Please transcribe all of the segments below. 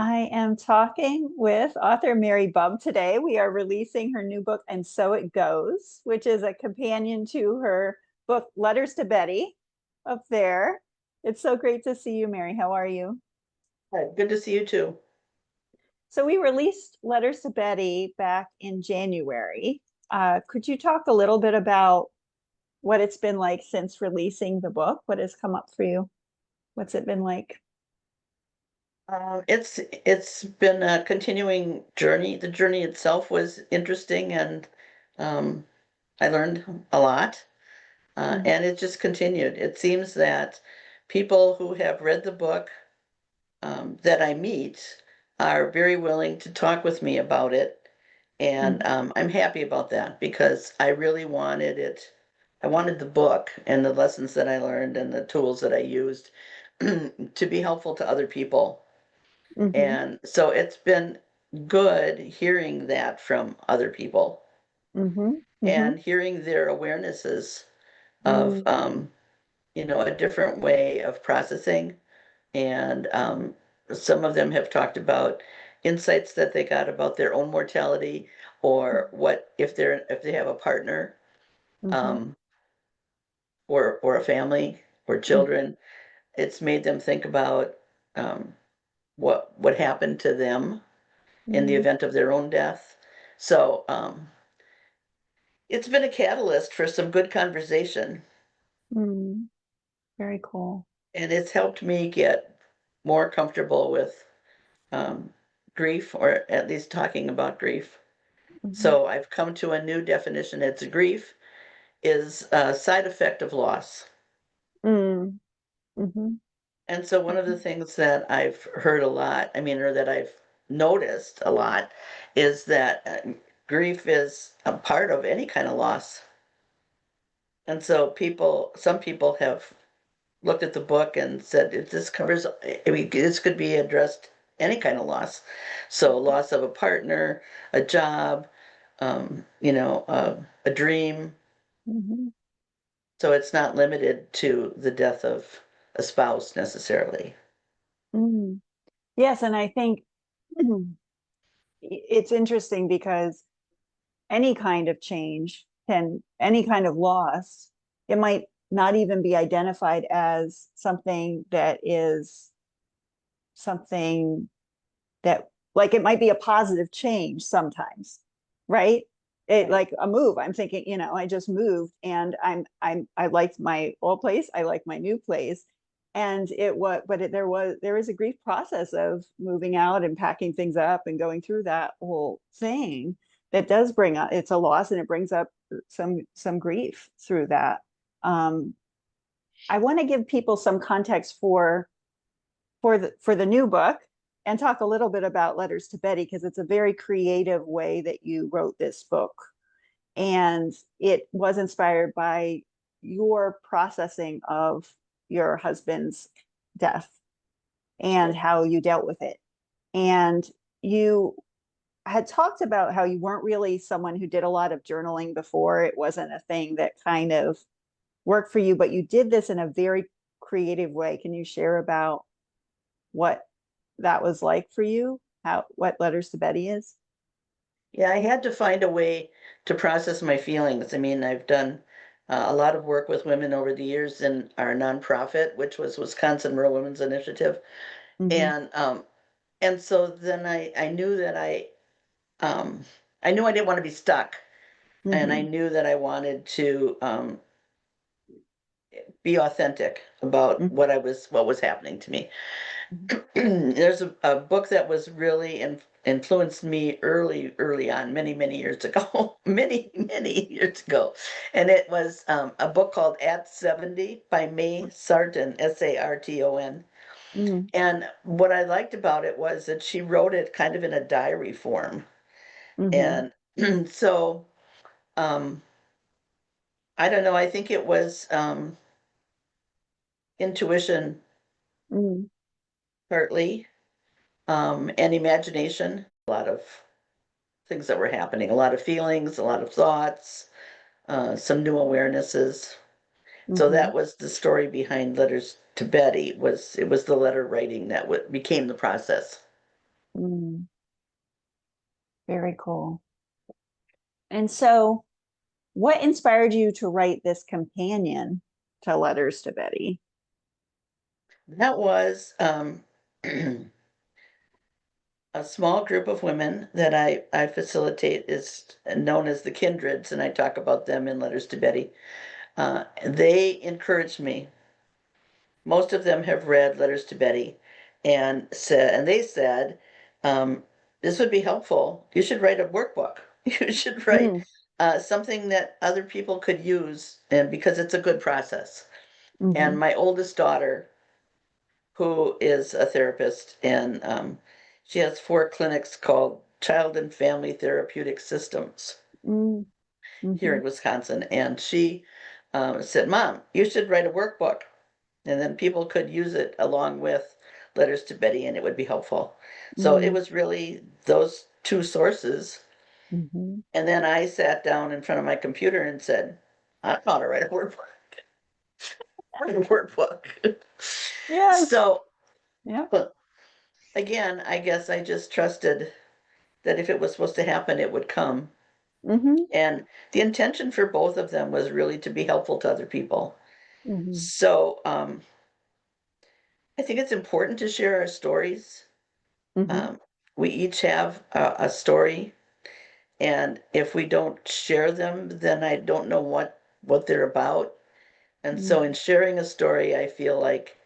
I am talking with author Mary Bub today. We are releasing her new book, And So It Goes, which is a companion to her book, Letters to Betty, up there. It's so great to see you, Mary. How are you? Hi, good to see you too. So, we released Letters to Betty back in January. Could you talk a little bit about what it's been like since releasing the book? What has come up for you? What's it been like? It's been a continuing journey. The journey itself was interesting, and um, I learned a lot. Mhm. And it just continued. It seems that people who have read the book that I meet are very willing to talk with me about it, and Mhm. I'm happy about that because I really wanted it. I wanted the book and the lessons that I learned and the tools that I used to be helpful to other people. Mhm. And so it's been good hearing that from other people Mhm. and Mhm. hearing their awarenesses of, Mhm. a different way of processing. And some of them have talked about insights that they got about their own mortality or what if they have a partner Mhm. um, or a family or Mhm. children. It's made them think about um, what happened to them in the Mhm. event of their own death. So it's been a catalyst for some good conversation, Mm, very cool. and it's helped me get more comfortable with um, grief, or at least talking about grief. Mhm. So I've come to a new definition. It's grief is a side effect of loss. Mm, mhm. And so one of the Mhm. things that I've heard a lot, I mean, or that I've noticed a lot, is that grief is a part of any kind of loss. And so some people have looked at the book and said, this covers, I mean, this could be addressed any kind of loss. So loss of a partner, a job, a dream. Mhm. So it's not limited to the death of a spouse necessarily. Mm. Yes, and I think it's interesting because any kind of change any kind of loss, it might not even be identified as something that is something that like it might be a positive change sometimes, right? It Right. like a move. I'm thinking, I just moved and I liked my old place. I like my new place. And it was, but there is a grief process of moving out and packing things up and going through that whole thing that does bring up, it's a loss and it brings up some grief through that. Um, I want to give people some context for the new book and talk a little bit about Letters to Betty because it's a very creative way that you wrote this book. And it was inspired by your processing of your husband's death and how you dealt with it. And you had talked about how you weren't really someone who did a lot of journaling before. It wasn't a thing that kind of worked for you, but you did this in a very creative way. Can you share about what that was like for you? How what Letters to Betty is? Yeah, I had to find a way to process my feelings. I mean, I've done a lot of work with women over the years in our nonprofit, which was Wisconsin Rural Women's Initiative. Mm-hmm. And so then I knew that um, I knew I didn't want to be stuck, and I Mm-hmm. knew that I wanted to be authentic about what was happening to me. Mm-hmm. There's a book that was really influenced me early on, many years ago, many years ago, and it was a book called At 70 by May Sarton, Sarton. Mm-hmm. And what I liked about it was that she wrote it kind of in a diary form, Mm-hmm. and so um, I don't know. I think it was intuition Mm-hmm. partly, and imagination. A lot of things that were happening, a lot of feelings, a lot of thoughts, some new awarenesses. So Mm-hmm. that was the story behind Letters to Betty. It was the letter writing that became the process. Mm, very cool. And so, what inspired you to write this companion to Letters to Betty? That was a small group of women that I facilitate is known as the Kindreds, and I talk about them in Letters to Betty. They encouraged me. Most of them have read Letters to Betty, and they said, this would be helpful. You should write a workbook. You should write Mm, something that other people could use, and because it's a good process. And hmm my oldest daughter, who is a therapist, and she has 4 clinics called Child and Family Therapeutic Systems mm, here hmm in Wisconsin. And she said, Mom, you should write a workbook. And then people could use it along with Letters to Betty, and it would be helpful. So it mm, was really those two sources. hmm And then I sat down in front of my computer and said, I know how to write a workbook. Write a workbook. Yes. So Yeah. again, I guess I just trusted that if it was supposed to happen, it would come. hmm And the intention for both of them was really to be helpful to other people. hmm So I think it's important to share our stories. hmm Um, we each have a story, and if we don't share them, then I don't know what they're about. And so in sharing a story, I feel like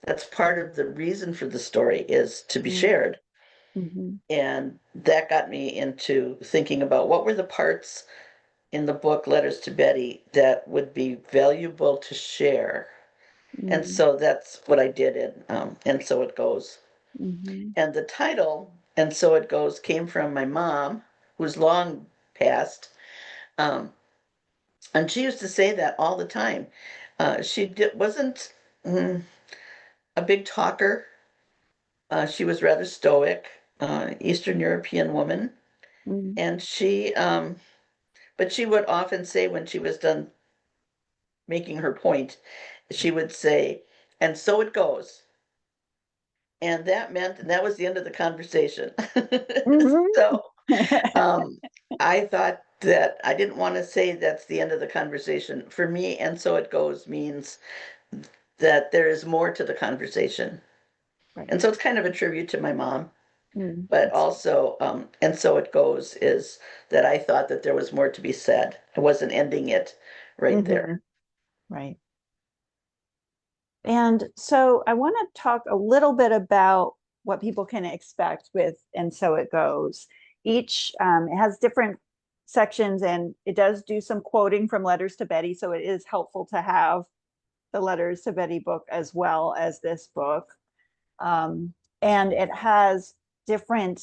that's part of the reason for the story is to be shared. hmm And that got me into thinking about what were the parts in the book Letters to Betty that would be valuable to share. And hmm so that's what I did in And So It Goes. hmm And the title, And So It Goes, came from my mom, who's long passed. Um, and she used to say that all the time. Wasn't mm, a big talker. She was rather stoic, Eastern European woman. hmm And but she would often say when she was done making her point, she would say, and so it goes. And that was the end of the conversation. hmm So um, I thought that I didn't want to say that's the end of the conversation. For me, and so it goes means that there is more to the conversation. Right. And so it's kind of a tribute to my mom, but That's also, and so it goes is that I thought that there was more to be said. I wasn't ending it right there. hmm Right. And so I want to talk a little bit about what people can expect with And So It Goes. Each it has different sections and it does do some quoting from Letters to Betty. So it is helpful to have the Letters to Betty book as well as this book. Um, and it has different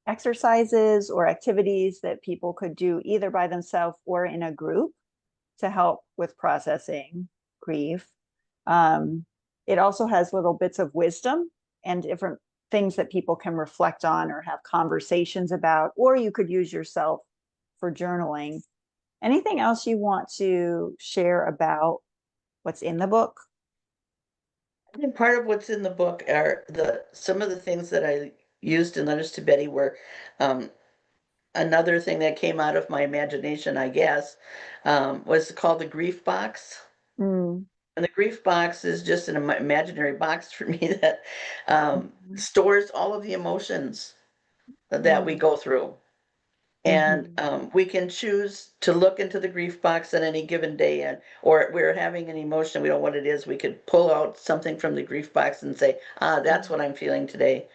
exercises or activities that people could do either by themselves or in a group to help with processing grief. Um, it also has little bits of wisdom and different things that people can reflect on or have conversations about, or you could use yourself for journaling. Anything else you want to share about what's in the book? I think part of what's in the book are the some of the things that I used in Letters to Betty were um, another thing that came out of my imagination, I guess, was called the grief box. Mm, And the grief box is just an imaginary box for me that mm, stores all of the emotions that we mm, go through. And mhm, we can choose to look into the grief box on any given day, or we're having an emotion, we don't know what it is, we could pull out something from the grief box and say, ah, that's mm, what I'm feeling today.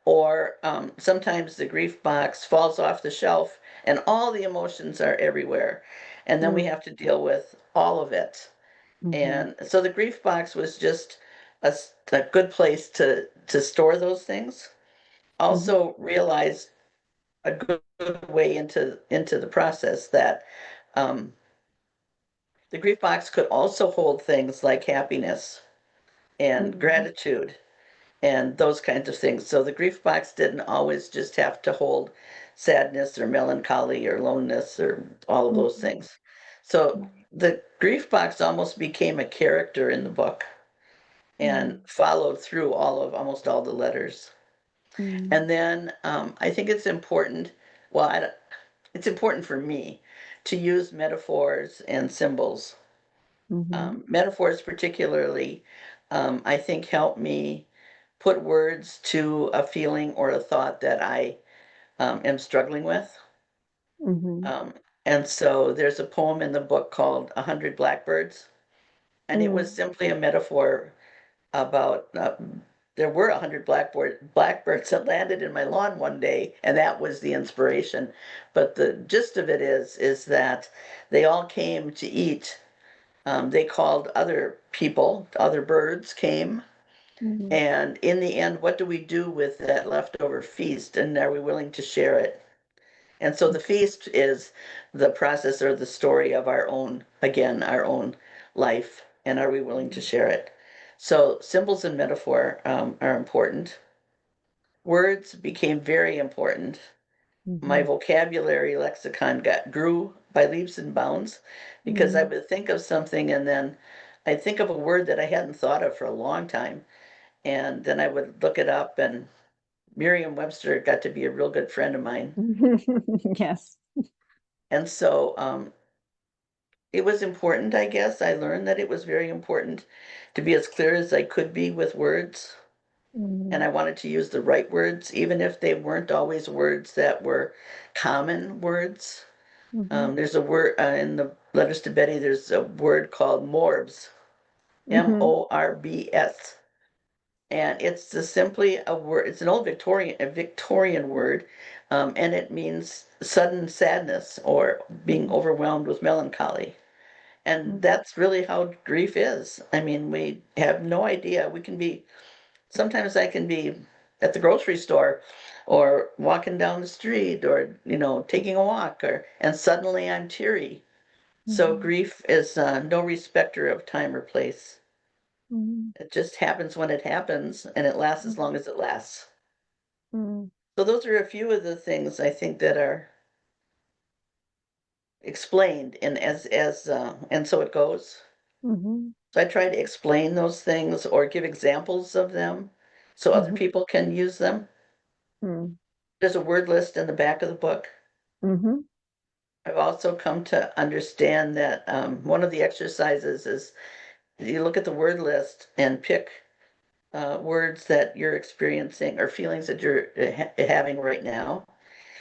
Or sometimes the grief box falls off the shelf and all the emotions are everywhere. And then we mm, have to deal with all of it. mhm, And so the grief box was just a good place to store those things. mhm, Also realize a good way into the process that um, the grief box could also hold things like happiness and mm, gratitude and those kinds of things. So the grief box didn't always just have to hold sadness or melancholy or loneliness or all of those mhm. things. So Right. the grief box almost became a character in the book and Mm, followed through almost all the letters. Mm, And then I think it's important, well, it's important for me to use metaphors and symbols. mhm, Metaphors, particularly, I think help me put words to a feeling or a thought that I am struggling with. mhm, Um, and so there's a poem in the book called "A Hundred Blackbirds," and it was mm, simply a metaphor about there were 100 blackbirds that landed in my lawn one day, and that was the inspiration. But the gist of it is that they all came to eat. They called other people, other birds came, mhm, and in the end, what do we do with that leftover feast? And are we willing to share it? And so the feast is the process or the story of our own, again, our own life. And are we willing to mhm, share it? So symbols and metaphor are important. Words became very important. My mhm, vocabulary lexicon grew by leaps and bounds because I mhm. would think of something and then I'd think of a word that I hadn't thought of for a long time. And then I would look it up, and Merriam-Webster got to be a real good friend of mine. Yes. And so it was important, I guess. I learned that it was very important to be as clear as I could be with words. And Mhm, I wanted to use the right words, even if they weren't always words that were common words. mhm, There's a word in the letters to Betty, there's a word called morbs, mhm, Morbs. And it's just simply a word, it's an old Victorian word, and it means sudden sadness or being mhm, overwhelmed with melancholy. And mhm, that's really how grief is. I mean, we have no idea. We can be, sometimes I can be at the grocery store or walking down the street or, taking a walk and suddenly I'm teary. So mhm, grief is no respecter of time or place. mhm, It just happens when it happens and it lasts as mhm, long as it lasts. mhm, So those are a few of the things I think that are explained in and so it goes. mhm, So I try to explain those things or give examples of them so other mhm, people can use them. mhm, There's a word list in the back of the book. mhm, I've also come to understand that one of the exercises is you look at the word list and pick words that you're experiencing or feelings that you're having right now,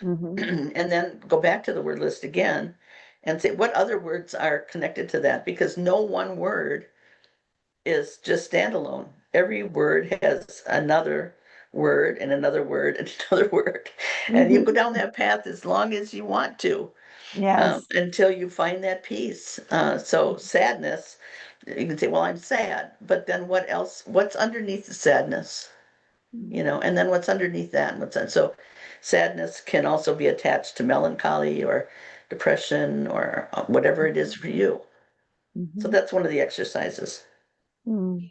mhm, and then go back to the word list again and say what other words are connected to that because no one word is just standalone. Every word has another word and another word and another word. And you go mhm. down that path as long as you want to Yes. until you find that peace. So, sadness, you can say, well, I'm sad, but then what else? What's underneath the sadness? And then what's underneath that? And what's that? So, sadness can also be attached to melancholy or depression or whatever it is Mhm, for you. So, mhm, that's one of the exercises. mhm.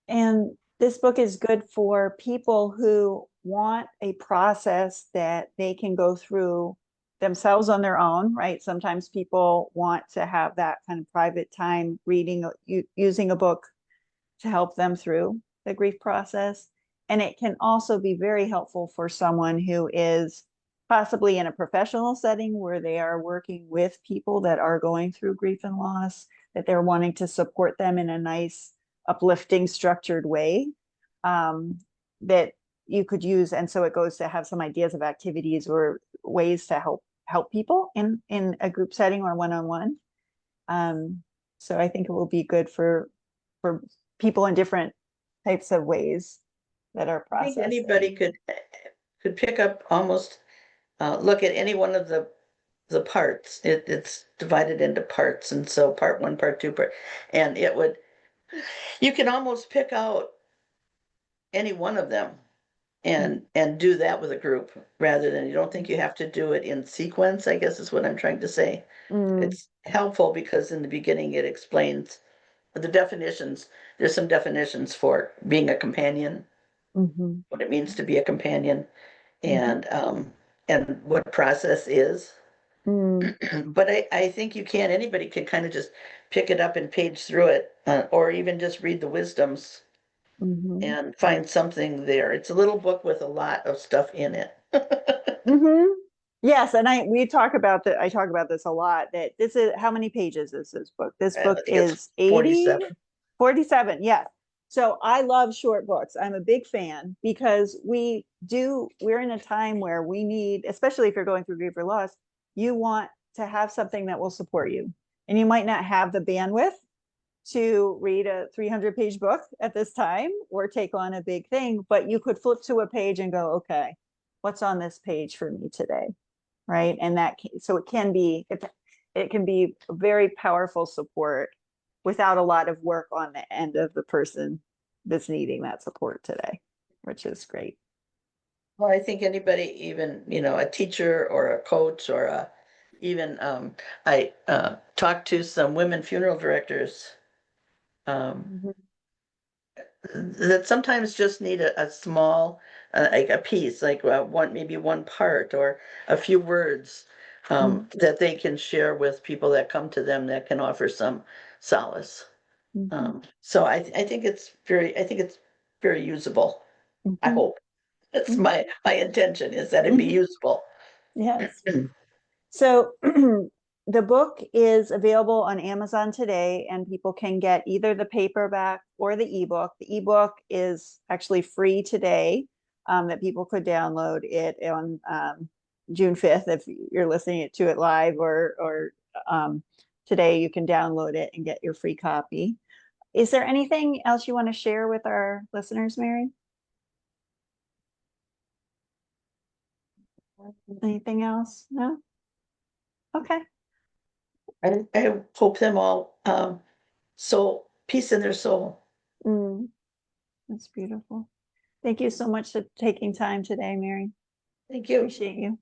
And this book is good for people who want a process that they can go through themselves on their own, right? Sometimes people want to have that kind of private time reading, using a book to help them through the grief process. And it can also be very helpful for someone who is possibly in a professional setting where they are working with people that are going through grief and loss, that they're wanting to support them in a nice, uplifting, structured way um, that you could use. And so it goes to have some ideas of activities or ways to help people in a group setting or one-on-one. Um, so I think it will be good for people in different types of ways that are I think anybody processing. could pick up almost look at any one of the parts. It's divided into parts, and so part one, part two, and it would you can almost pick out any one of them and do that with a group rather than you don't think you have to do it in sequence, I guess is what I'm trying to say. Mm, It's helpful because in the beginning it explains the definitions. There's some definitions for being a companion, mhm, what it means to be a companion, mhm, and what process is. mm, But I think anybody can kind of just pick it up and page through it, or even just read the wisdoms Mhm. and find something there. It's a little book with a lot of stuff in it. Mhm. Yes, and I talk about this a lot, that this is, how many pages is this book? This I book think it's is 80, 47. 47. Yes. So I love short books. I'm a big fan because we're in a time where we need, especially if you're going through grief or loss, you want to have something that will support you. And you might not have the bandwidth to read a 300-page book at this time or take on a big thing, but you could flip to a page and go, okay, what's on this page for me today? Right. And so it can be very powerful support without a lot of work on the end of the person that's needing that support today, which is great. Well, I think anybody, even, a teacher or a coach or even, I talked to some women funeral directors um, Mhm. that sometimes just need a small, like a piece, like maybe one part or a few words that they can share with people that come to them that can offer some solace. Mhm. So I think it's very usable. I Mhm. hope. That's Mhm. my intention is that it be Mhm. usable. Yes. So the book is available on Amazon today, and people can get either the paperback or the ebook. The ebook is actually free today, that people could download it on June 5th if you're listening to it live, or today you can download it and get your free copy. Is there anything else you want to share with our listeners, Mary? Anything else? No? Okay. I hope them all soul peace in their soul. Mm, that's beautiful. Thank you so much for taking time today, Mary. Thank you. Appreciate you.